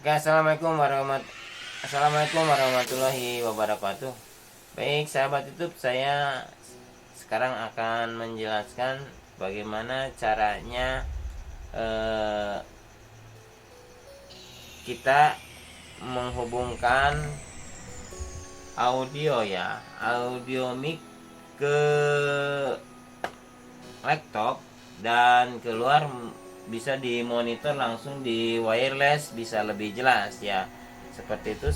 Oke, Assalamualaikum warahmatullahi wabarakatuh. Baik, sahabat YouTube, saya sekarang akan menjelaskan bagaimana caranya kita menghubungkan audio mic ke laptop dan keluar bisa dimonitor langsung di wireless, bisa lebih jelas ya. Seperti itu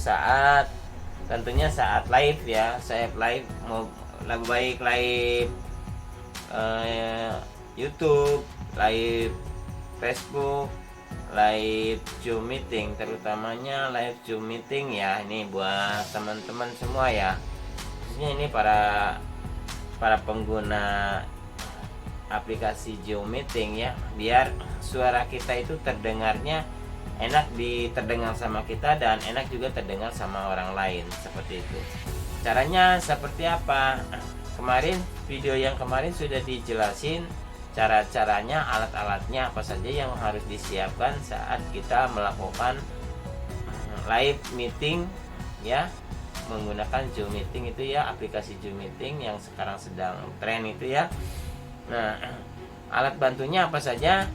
tentunya saat live ya. Saya live mau lebih baik live YouTube, live Facebook, live Zoom meeting, terutamanya live Zoom meeting ya. Ini buat teman-teman semua ya. Khususnya ini para pengguna aplikasi Zoom meeting ya, biar suara kita itu terdengarnya enak terdengar sama kita dan enak juga terdengar sama orang lain. Seperti itu. Caranya seperti apa? Kemarin video yang kemarin sudah dijelasin cara-caranya, alat-alatnya apa saja yang harus disiapkan saat kita melakukan live meeting ya, menggunakan Zoom meeting itu ya, aplikasi Zoom meeting yang sekarang sedang tren itu ya. Nah, alat bantunya apa saja?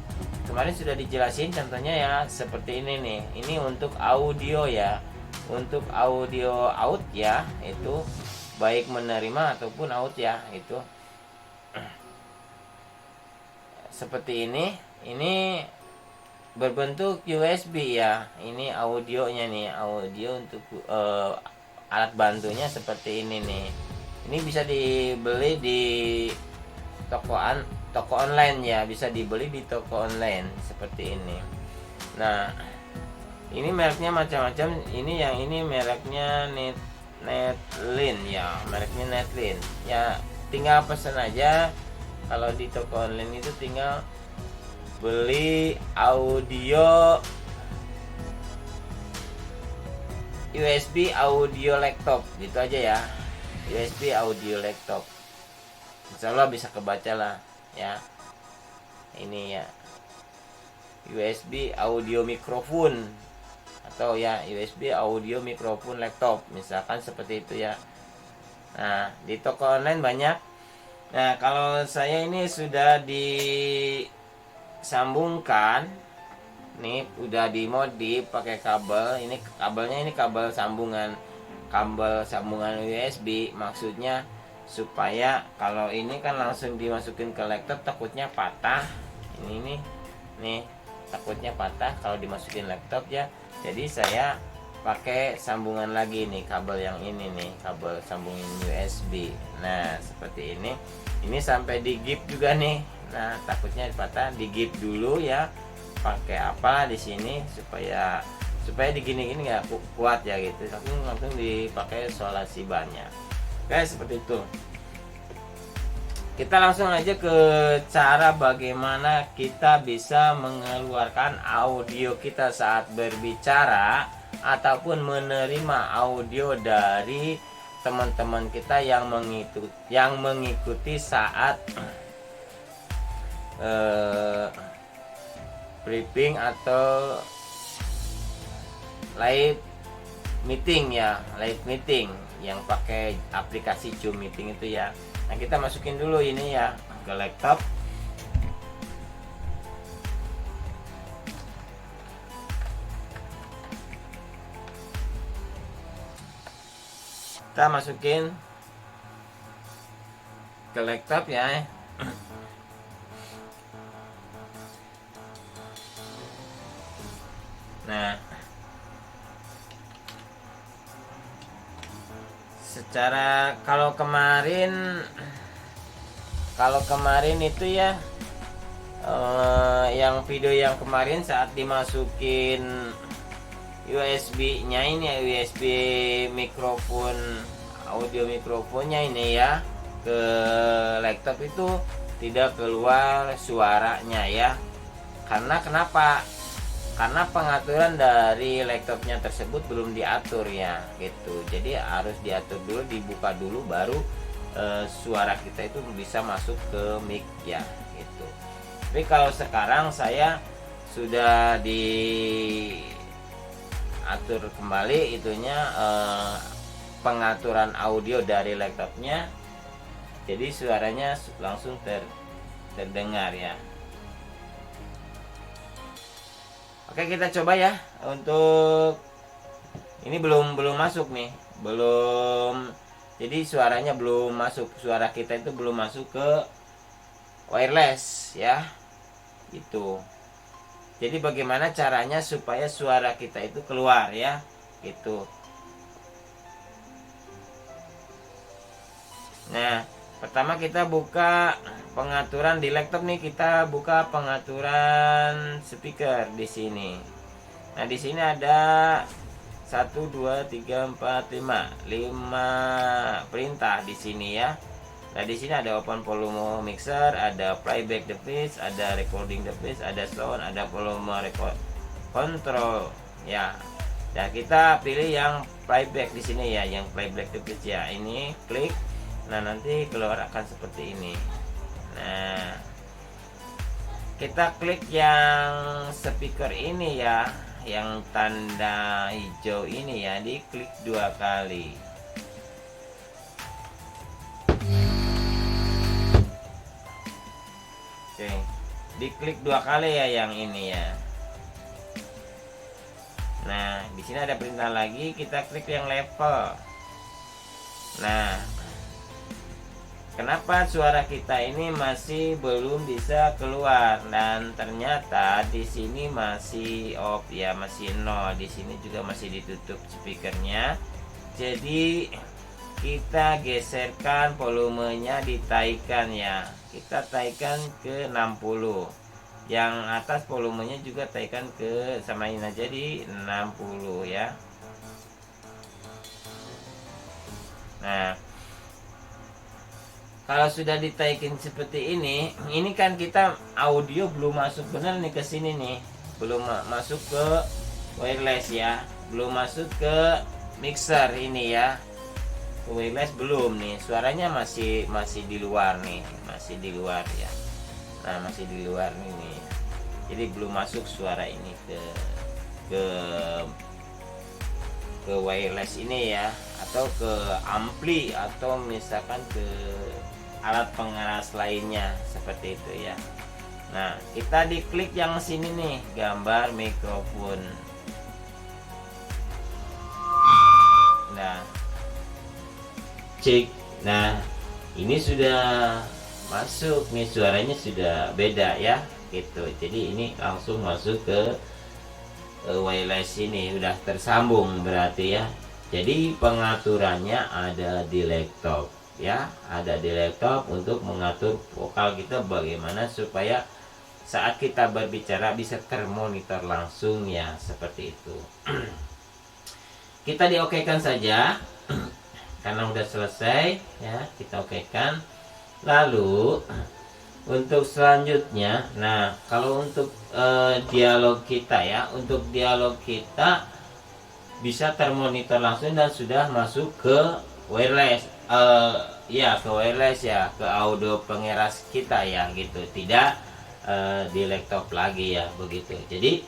Kemarin sudah dijelasin, contohnya ya seperti ini nih. Ini untuk audio ya. Untuk audio out ya, itu baik menerima ataupun out ya, itu seperti ini. Ini berbentuk USB ya. Ini audionya nih, audio untuk alat bantunya seperti ini nih. Ini bisa dibeli di toko online ya, bisa dibeli di toko online seperti ini. Nah, ini mereknya macam-macam. Ini mereknya Netlin ya, mereknya Netlin ya. Tinggal pesan aja. Kalau di toko online itu tinggal beli audio USB audio laptop gitu aja ya, USB audio laptop. Insya Allah bisa kebaca lah ya. Ini ya USB audio mikrofon atau ya USB audio mikrofon laptop, misalkan seperti itu ya. Nah, di toko online banyak. Nah, kalau saya ini sudah disambungkan nih, udah dimodif pakai kabel. Ini kabelnya, ini kabel sambungan USB, maksudnya supaya kalau ini kan langsung dimasukin ke laptop takutnya patah. Ini nih takutnya patah kalau dimasukin laptop ya. Jadi saya pakai sambungan lagi nih, kabel yang ini nih, kabel sambungin USB. Nah, seperti ini. Ini sampai digip juga nih. Nah, takutnya patah, digip dulu ya. Pakai apa di sini supaya digini-gini nggak kuat ya gitu. Langsung dipakai isolasi banyak. Oke, seperti itu. Kita langsung aja ke cara bagaimana kita bisa mengeluarkan audio kita saat berbicara ataupun menerima audio dari teman-teman kita yang mengikuti saat briefing atau live meeting ya, live meeting yang pakai aplikasi Zoom meeting itu ya. Nah, kita masukin dulu ini ya ke laptop. Kita masukin ke laptop ya. Nah, secara kalau kemarin itu ya, yang video yang kemarin saat dimasukin USB-nya ini ya, USB mikrofon, audio mikrofonnya ini ya ke laptop itu tidak keluar suaranya ya. Karena kenapa? Karena pengaturan dari laptopnya tersebut belum diatur ya gitu. Jadi harus diatur dulu, dibuka dulu, baru suara kita itu bisa masuk ke mic ya gitu. Tapi kalau sekarang saya sudah atur kembali itunya, pengaturan audio dari laptopnya, jadi suaranya langsung terdengar ya. Oke, kita coba ya. Untuk ini belum masuk nih, belum, jadi suaranya belum masuk, suara kita itu belum masuk ke wireless ya, itu. Jadi bagaimana caranya supaya suara kita itu keluar ya, itu. Nah, pertama kita buka pengaturan di laptop nih, kita buka pengaturan speaker di sini. Nah, di sini ada 1 2 3 4 5 perintah di sini ya. Nah, di sini ada open volume mixer, ada playback device, ada recording device, ada sound, ada volume record control ya. Dan kita pilih yang playback di sini ya, yang playback device ya. Ini klik. Nah, nanti keluar akan seperti ini. Nah, kita klik yang speaker ini ya, yang tanda hijau ini ya, diklik 2 kali. Oke, diklik 2 kali ya yang ini ya. Nah, di sini ada perintah lagi, kita klik yang level. Nah, kenapa suara kita ini masih belum bisa keluar, dan ternyata di sini masih off ya, masih nol. Di sini juga masih ditutup speakernya. Jadi kita geserkan volumenya, ditaikan ya. Kita taikan ke 60. Yang atas volumenya juga taikan ke, samain aja di 60 ya. Nah, kalau sudah ditaikin seperti ini kan kita audio belum masuk benar nih ke sini nih, belum masuk ke wireless ya, belum masuk ke mixer ini ya, ke wireless belum nih, suaranya masih di luar nih, masih di luar ya. Nah, masih di luar ini, jadi belum masuk suara ini ke wireless ini ya, atau ke ampli, atau misalkan ke alat pengeras lainnya seperti itu ya. Nah, kita diklik yang sini nih, gambar mikrofon. Nah, cek. Nah, ini sudah masuk nih, suaranya sudah beda ya gitu. Jadi ini langsung masuk ke wireless ini, udah tersambung berarti ya. Jadi pengaturannya ada di laptop ya, ada di laptop untuk mengatur vokal kita bagaimana supaya saat kita berbicara bisa termonitor langsung ya, seperti itu. Kita diokekan saja karena udah selesai ya, kita okekan. Lalu untuk selanjutnya, nah kalau untuk dialog kita ya, untuk dialog kita bisa termonitor langsung dan sudah masuk ke wireless, ya ke wireless ya, ke audio pengeras kita ya gitu, tidak di laptop lagi ya, begitu. Jadi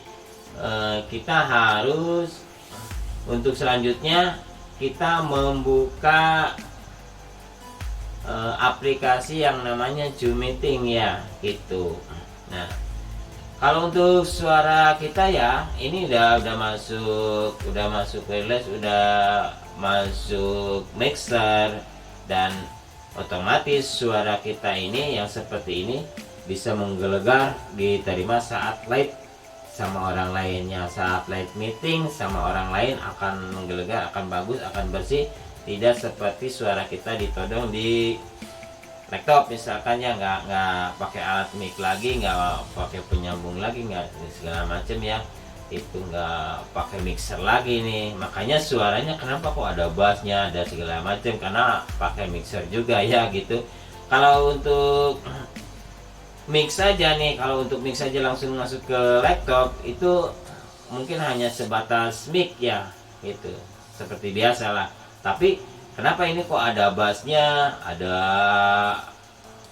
kita harus, untuk selanjutnya kita membuka aplikasi yang namanya Zoom Meeting ya gitu. Nah, kalau untuk suara kita ya, ini udah masuk wireless, udah masuk mixer, dan otomatis suara kita ini yang seperti ini bisa menggelegar, diterima saat live sama orang lainnya, saat live meeting sama orang lain akan menggelegar, akan bagus, akan bersih. Tidak seperti suara kita ditodong di laptop misalkan ya, nggak pakai alat mic lagi, nggak pakai penyambung lagi, nggak segala macam ya, itu nggak pakai mixer lagi nih. Makanya suaranya kenapa kok ada bassnya, ada segala macam, karena pakai mixer juga ya gitu. Kalau untuk mix saja nih, kalau untuk mix saja langsung masuk ke laptop itu mungkin hanya sebatas mic ya gitu, seperti biasa lah. Tapi kenapa ini kok ada bassnya, ada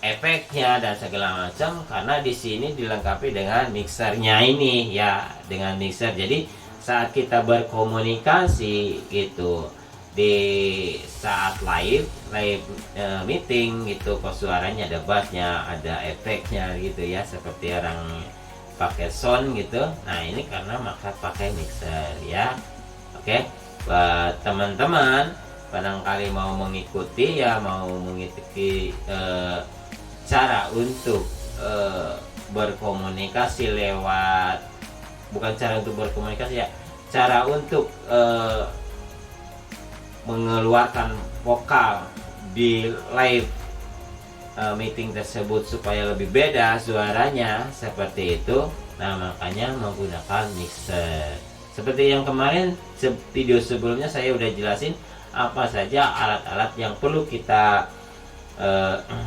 efeknya dan segala macam? Karena di sini dilengkapi dengan mixernya ini ya, dengan mixer. Jadi saat kita berkomunikasi gitu di saat live meeting gitu, kok suaranya ada bassnya, ada efeknya gitu ya, seperti orang pakai sound gitu. Nah ini karena maka pakai mixer ya. Oke, buat teman-teman barangkali mau mengikuti ya, mau mengikuti cara untuk berkomunikasi lewat, bukan cara untuk berkomunikasi ya, cara untuk mengeluarkan vokal di live meeting tersebut supaya lebih beda suaranya seperti itu. Nah makanya menggunakan mixer. Seperti yang kemarin video sebelumnya saya udah jelasin apa saja alat-alat yang perlu kita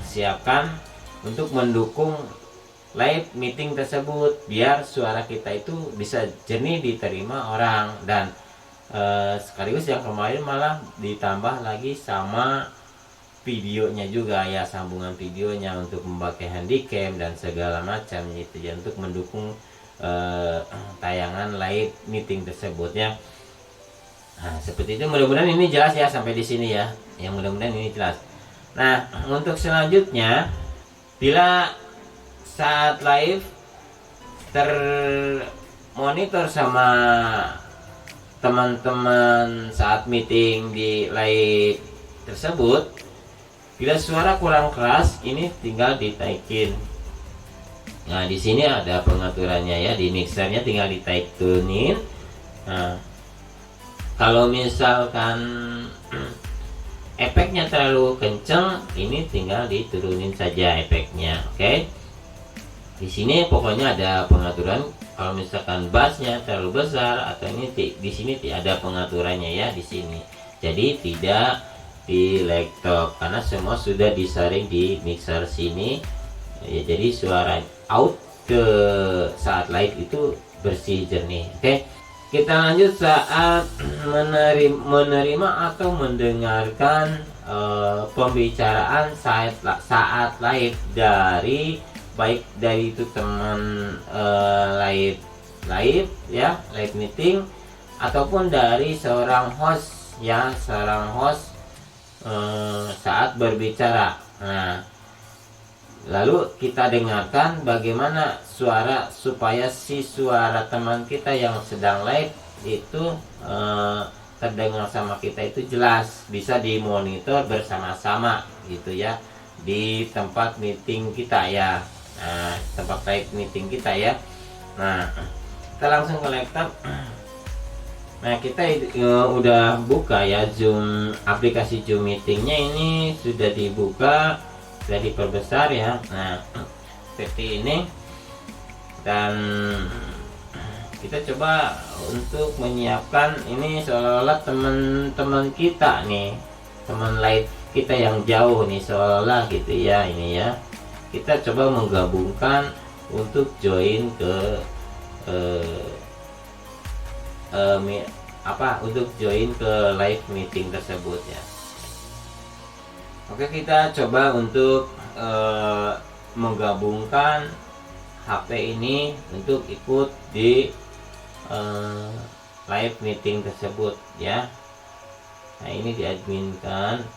siapkan untuk mendukung live meeting tersebut biar suara kita itu bisa jernih diterima orang. Dan sekaligus yang kemarin malah ditambah lagi sama videonya juga ya, sambungan videonya untuk memakai handycam dan segala macam gitu ya, untuk mendukung tayangan live meeting tersebut ya. Nah, seperti itu. Mudah-mudahan ini jelas ya sampai di sini ya. Yang mudah-mudahan ini jelas. Nah, untuk selanjutnya, bila saat live termonitor sama teman-teman saat meeting di live tersebut, bila suara kurang keras, ini tinggal ditaikin. Nah, di sini ada pengaturannya ya, di mixernya tinggal ditaik tunin. Nah, kalau misalkan efeknya terlalu kenceng, ini tinggal diturunin saja efeknya. Oke. Di sini pokoknya ada pengaturan. Kalau misalkan bassnya terlalu besar atau ini di sini tidak ada pengaturannya ya di sini. Jadi tidak di laptop karena semua sudah disaring di mixer sini. Ya, jadi suara out ke saat live itu bersih jernih. Oke. Kita lanjut saat menerima atau mendengarkan pembicaraan saat live dari baik dari itu teman live ya, live meeting, ataupun dari seorang host ya, seorang host saat berbicara. Nah, lalu kita dengarkan bagaimana suara supaya si suara teman kita yang sedang live itu terdengar sama kita itu jelas, bisa dimonitor bersama-sama gitu ya di tempat meeting kita ya. Nah, tempat live meeting kita ya. Nah, kita langsung ke laptop. Nah, kita udah buka ya Zoom, aplikasi Zoom meetingnya ini sudah dibuka, sudah diperbesar ya. Nah, seperti ini. Dan kita coba untuk menyiapkan ini seolah-olah teman-teman kita nih, teman live kita yang jauh nih seolah-olah gitu ya, ini ya. Kita coba menggabungkan untuk join ke untuk join ke live meeting tersebut ya. Oke, kita coba untuk menggabungkan HP ini untuk ikut di live meeting tersebut ya. Nah, ini diadminkan.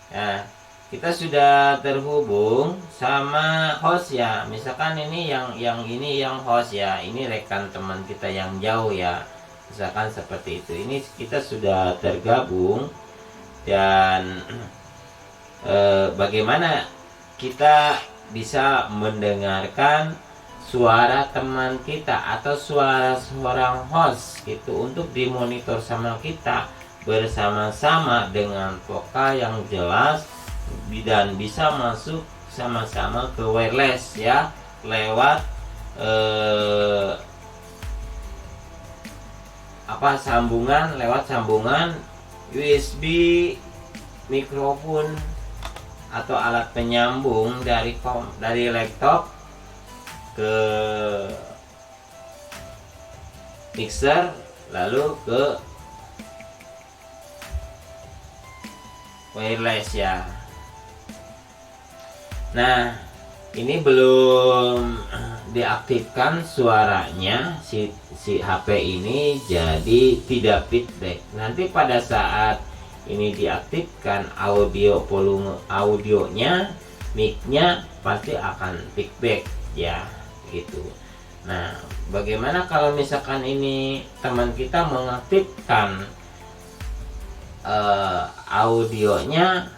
Nah, kita sudah terhubung sama host ya. Misalkan ini yang ini yang host ya. Ini rekan teman kita yang jauh ya. Misalkan seperti itu. Ini kita sudah tergabung. Dan bagaimana kita bisa mendengarkan suara teman kita atau suara seorang host gitu untuk dimonitor sama kita bersama-sama dengan vokal yang jelas dan bisa masuk sama-sama ke wireless ya, lewat sambungan USB, mikrofon atau alat penyambung dari laptop ke mixer lalu ke wireless ya. Nah, ini belum diaktifkan suaranya si HP ini, jadi tidak feedback. Nanti pada saat ini diaktifkan, audio volume audionya, mic-nya pasti akan feedback ya gitu. Nah, bagaimana kalau misalkan ini teman kita mengaktifkan audionya,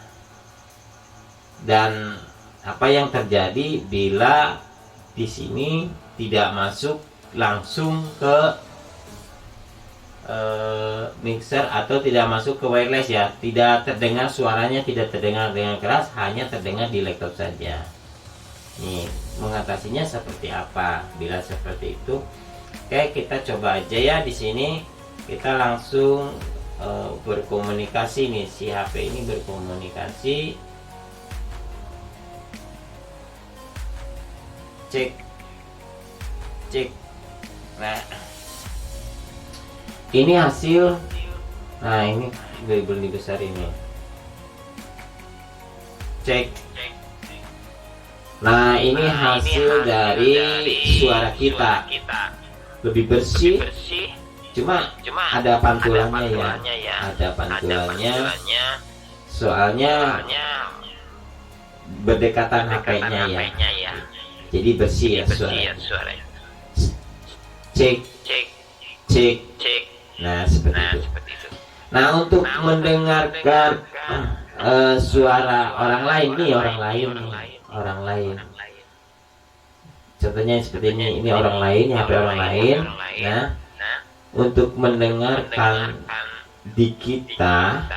dan apa yang terjadi bila di sini tidak masuk langsung ke mixer atau tidak masuk ke wireless ya, tidak terdengar suaranya, tidak terdengar dengan keras, hanya terdengar di laptop saja. Nih, mengatasinya seperti apa bila seperti itu? Oke, kita coba aja ya. Di sini kita langsung berkomunikasi nih, si HP ini berkomunikasi. Cek. Nah, ini hasil. Nah, ini belum dibesar ini. Cek. Nah, ini hasil dari suara kita. Lebih bersih. Cuma ada pantulannya ya. Ada pantulannya. Soalnya berdekatan HP-nya ya. Jadi bersih ya suara. Cek. Nah, seperti itu. Nah, untuk mendengarkan suara orang lain nih, orang lain. Contohnya seperti ini orang lain, HP orang lain. Nah, untuk mendengarkan di kita,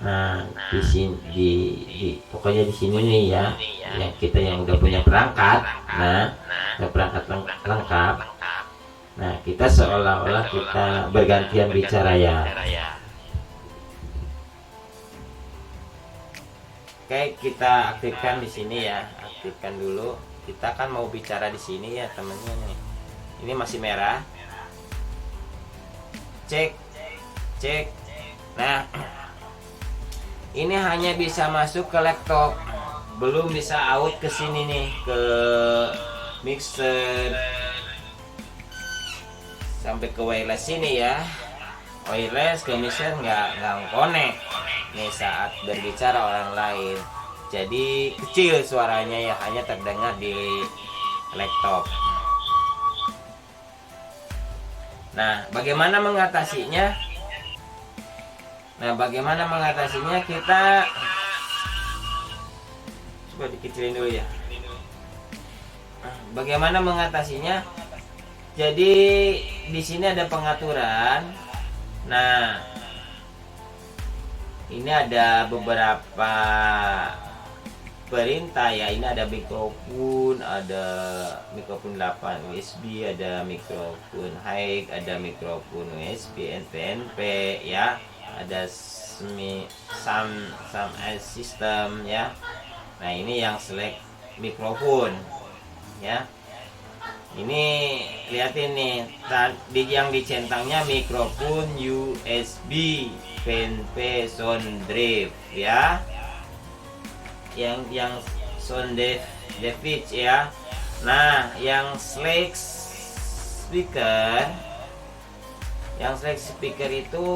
nah di sini, pokoknya di sini nih ya, yang kita yang udah punya perangkat, nah perangkat lengkap. Nah, kita seolah-olah kita bergantian bicara ya. Oke, kita aktifkan di sini ya. Aktifkan dulu. Kita kan mau bicara di sini ya, temennya nih. Ini masih merah. Cek. Nah, ini hanya bisa masuk ke laptop, belum bisa out ke sini nih, ke mixer sampai ke wireless sini ya. Wireless ke mixer nggak connect nih saat berbicara orang lain. Jadi kecil suaranya ya, hanya terdengar di laptop. Nah, bagaimana mengatasinya? Kita coba dikecilin dulu ya. Bagaimana mengatasinya? Jadi di sini ada pengaturan. Nah, ini ada beberapa perintah ya. Ini ada mikrofon, ada mikrofon 8 USB, ada mikrofon high, ada mikrofon USB NPNP ya. Ada some system ya. Nah, ini yang select mikrofon ya. Ini lihatin nih, yang dicentangnya mikrofon USB PNP sound drive ya. Yang sound device ya. Nah, yang select speaker itu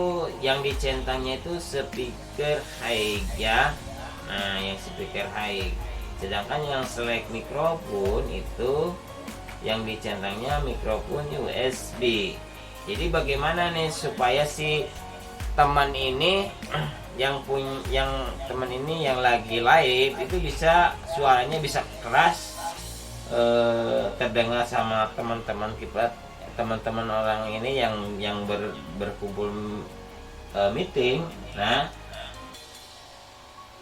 yang dicentangnya itu speaker high ya. Nah, yang speaker high. Sedangkan yang select mikrofon itu yang dicentangnya mikrofon USB. Jadi bagaimana nih supaya si teman ini yang teman ini yang lagi live itu bisa suaranya bisa keras, terdengar sama teman-teman kita, teman-teman orang ini yang berkumpul meeting. Nah,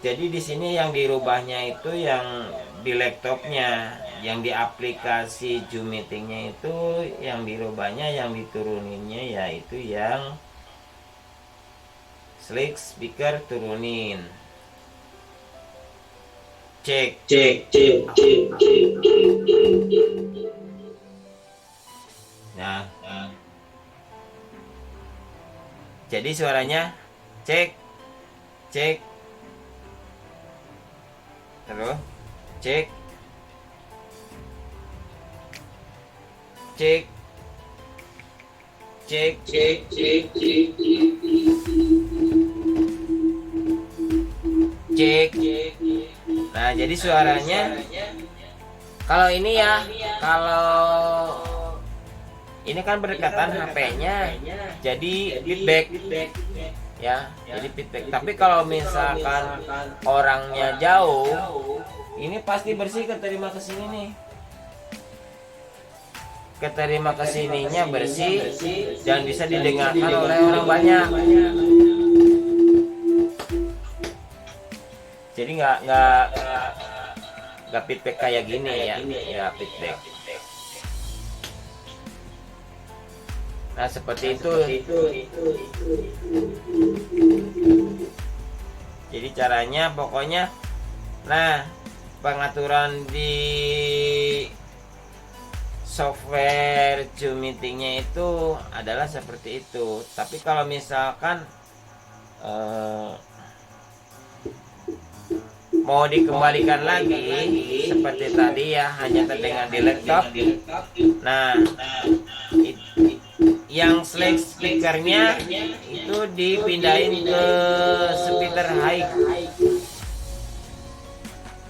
jadi di sini yang dirubahnya itu yang di laptopnya, yang di aplikasi Zoom meetingnya itu yang dirubahnya, yang dituruninnya yaitu yang select speaker turunin. Cek. Nah, jadi suaranya cek. Terus cek. cek cek cek. Nah, jadi suaranya kalau ini ya, kalau ini kan berdekatan HP-nya, jadi feedback ya, jadi feedback. Tapi kalau misalkan orangnya jauh, ini pasti bersih keterima ke sini nih. Keterima ke sininya bersih dan bisa didengarkan oleh orang banyak. Jadi nggak feedback kayak gini ya, nggak feedback. Nah, seperti itu. Jadi caranya pokoknya, nah, pengaturan di software Zoom meetingnya itu adalah seperti itu. Tapi kalau misalkan mau dikembalikan lagi seperti tadi ya, hanya terdengar di laptop. Nah, yang speakernya itu dipindahin ke speaker high.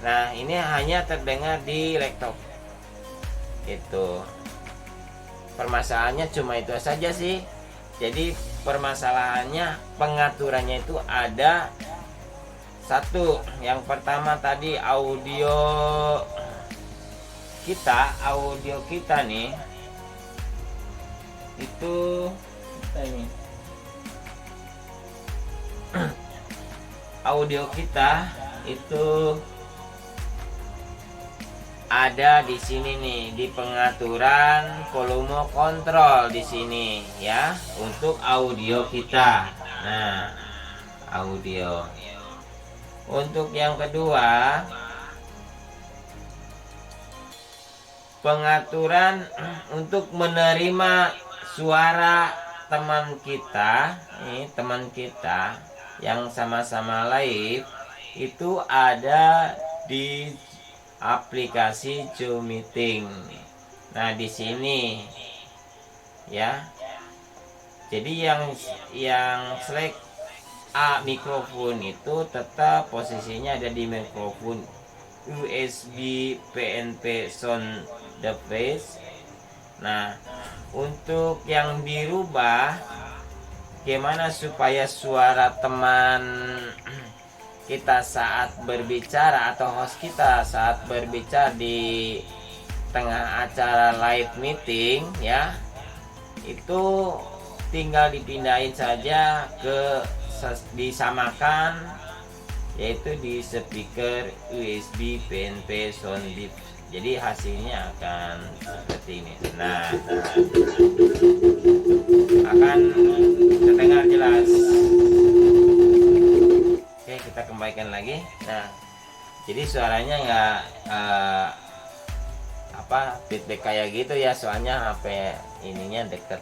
Nah, ini hanya terdengar di laptop. Itu permasalahannya cuma itu saja sih. Jadi permasalahannya pengaturannya itu ada satu. Yang pertama tadi audio kita nih itu ini audio kita itu ada di sini nih, di pengaturan volume kontrol di sini ya, untuk audio kita. Nah, audio. Untuk yang kedua, pengaturan untuk menerima suara teman kita, teman kita yang sama-sama live itu ada di aplikasi Zoom Meeting. Nah, di sini ya. Jadi yang select A mikrofon itu tetap posisinya ada di mikrofon USB PNP sound device. Nah, untuk yang dirubah gimana supaya suara teman kita saat berbicara atau host kita saat berbicara di tengah acara live meeting ya, itu tinggal dipindahin saja ke disamakan, yaitu di speaker USB PNP sound device. Jadi hasilnya akan seperti ini. Nah, akan terdengar jelas. Oke, kita kembalikan lagi. Nah, jadi suaranya nggak feedback kayak gitu ya, soalnya HP ininya deket.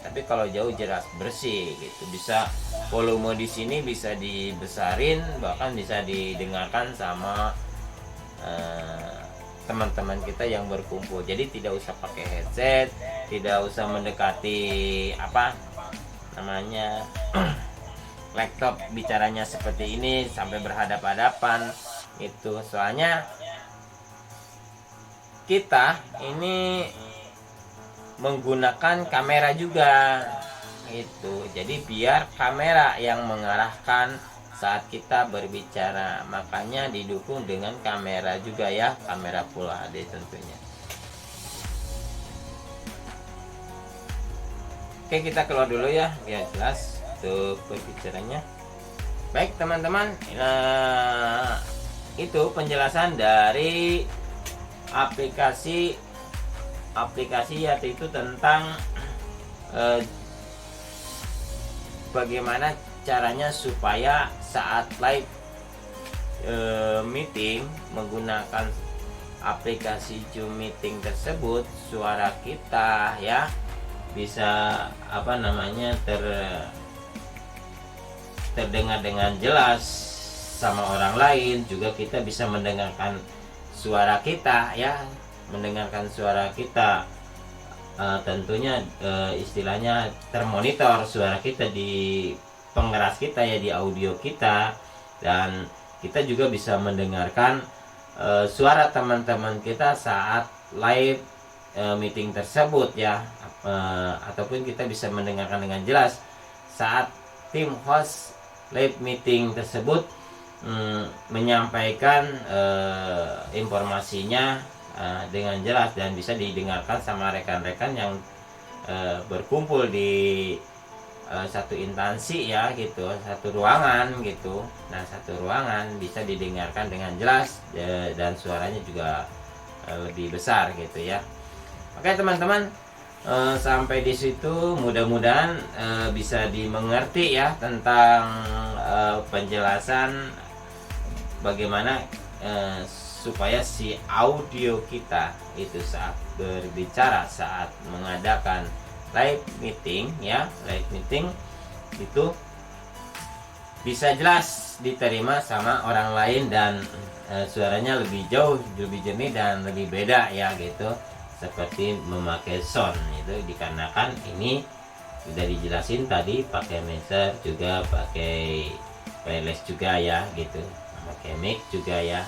Tapi kalau jauh jelas bersih gitu, bisa volume di sini bisa dibesarin, bahkan bisa didengarkan sama teman-teman kita yang berkumpul. Jadi tidak usah pakai headset, tidak usah mendekati laptop bicaranya seperti ini sampai berhadap-hadapan itu. Soalnya kita ini menggunakan kamera juga itu, jadi biar kamera yang mengarahkan saat kita berbicara, makanya didukung dengan kamera juga ya, kamera Full HD tentunya. Oke, kita keluar dulu ya biar jelas untuk berbicaranya. Baik teman-teman, nah, itu penjelasan dari aplikasi yaitu tentang bagaimana caranya supaya saat live meeting menggunakan aplikasi Zoom Meeting tersebut, suara kita ya bisa terdengar dengan jelas sama orang lain. Juga kita bisa mendengarkan suara kita ya, mendengarkan suara kita tentunya istilahnya termonitor suara kita di pengeras kita ya, di audio kita, dan kita juga bisa mendengarkan suara teman-teman kita saat live meeting tersebut ya, ataupun kita bisa mendengarkan dengan jelas saat tim host live meeting tersebut menyampaikan informasinya dengan jelas dan bisa didengarkan sama rekan-rekan yang berkumpul di satu instansi ya gitu, satu ruangan gitu. Nah, satu ruangan bisa didengarkan dengan jelas dan suaranya juga lebih besar gitu ya. Oke teman-teman, sampai di situ mudah-mudahan bisa dimengerti ya tentang penjelasan bagaimana supaya si audio kita itu saat berbicara, saat mengadakan live meeting ya, live meeting itu bisa jelas diterima sama orang lain dan suaranya lebih jauh, lebih jernih dan lebih beda ya gitu, seperti memakai sound itu, dikarenakan ini sudah dijelasin tadi pakai mixer juga, pakai wireless juga ya gitu, pakai mic juga ya.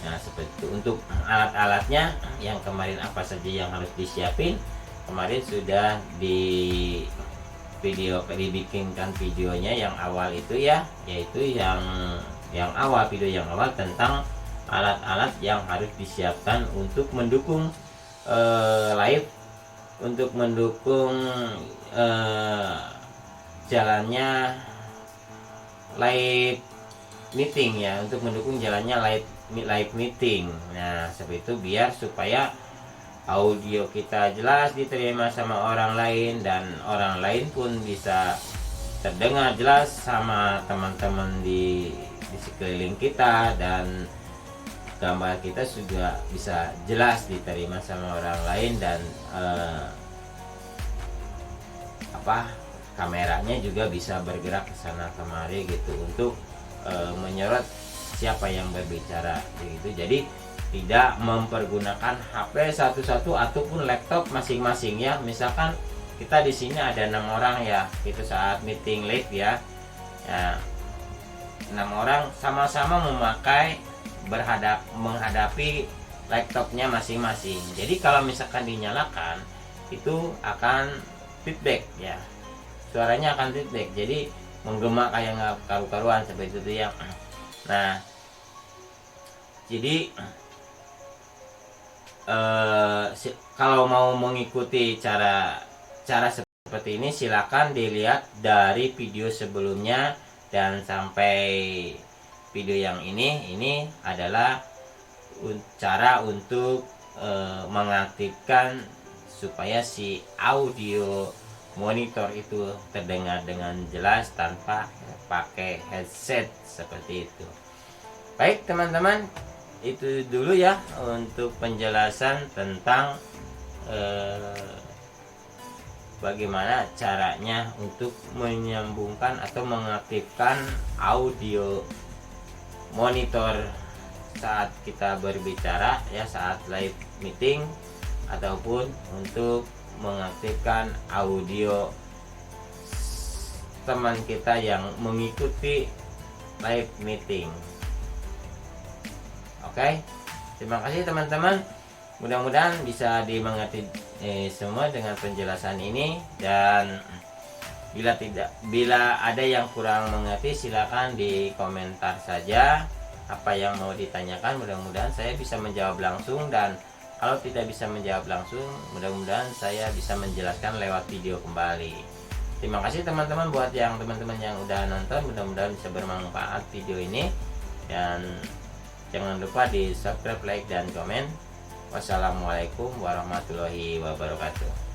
Nah seperti itu. Untuk alat-alatnya yang kemarin apa saja yang harus disiapin, kemarin sudah dibikinkan videonya yang awal itu ya, yaitu yang awal, video yang awal tentang alat-alat yang harus disiapkan untuk mendukung live, untuk mendukung jalannya live meeting ya, untuk mendukung jalannya live meeting. Nah seperti itu, biar supaya audio kita jelas diterima sama orang lain dan orang lain pun bisa terdengar jelas sama teman-teman di sekeliling kita, dan gambar kita juga bisa jelas diterima sama orang lain, dan kameranya juga bisa bergerak ke sana kemari gitu untuk menyorot siapa yang berbicara gitu. Jadi tidak mempergunakan HP satu-satu ataupun laptop masing-masing ya. Misalkan kita di sini ada 6 orang ya, itu saat meeting live ya. Ya 6 orang sama-sama menghadapi laptopnya masing-masing. Jadi kalau misalkan dinyalakan itu akan feedback ya. Suaranya akan feedback. Jadi menggema kayak nggak karu-karuan seperti itu ya. Nah, jadi kalau mau mengikuti cara seperti ini, silakan dilihat dari video sebelumnya dan sampai video yang ini adalah cara untuk mengaktifkan supaya si audio monitor itu terdengar dengan jelas tanpa pakai headset seperti itu. Baik teman-teman, itu dulu ya untuk penjelasan tentang bagaimana caranya untuk menyambungkan atau mengaktifkan audio monitor saat kita berbicara ya, saat live meeting, ataupun untuk mengaktifkan audio teman kita yang mengikuti live meeting. Oke, terima kasih teman-teman. Mudah-mudahan bisa dimengerti semua dengan penjelasan ini, dan bila ada yang kurang mengerti silakan di komentar saja apa yang mau ditanyakan. Mudah-mudahan saya bisa menjawab langsung, dan kalau tidak bisa menjawab langsung, mudah-mudahan saya bisa menjelaskan lewat video kembali. Terima kasih teman-teman buat teman-teman yang udah nonton. Mudah-mudahan bisa bermanfaat video ini, dan jangan lupa di subscribe, like, dan komen. Wassalamualaikum warahmatullahi wabarakatuh.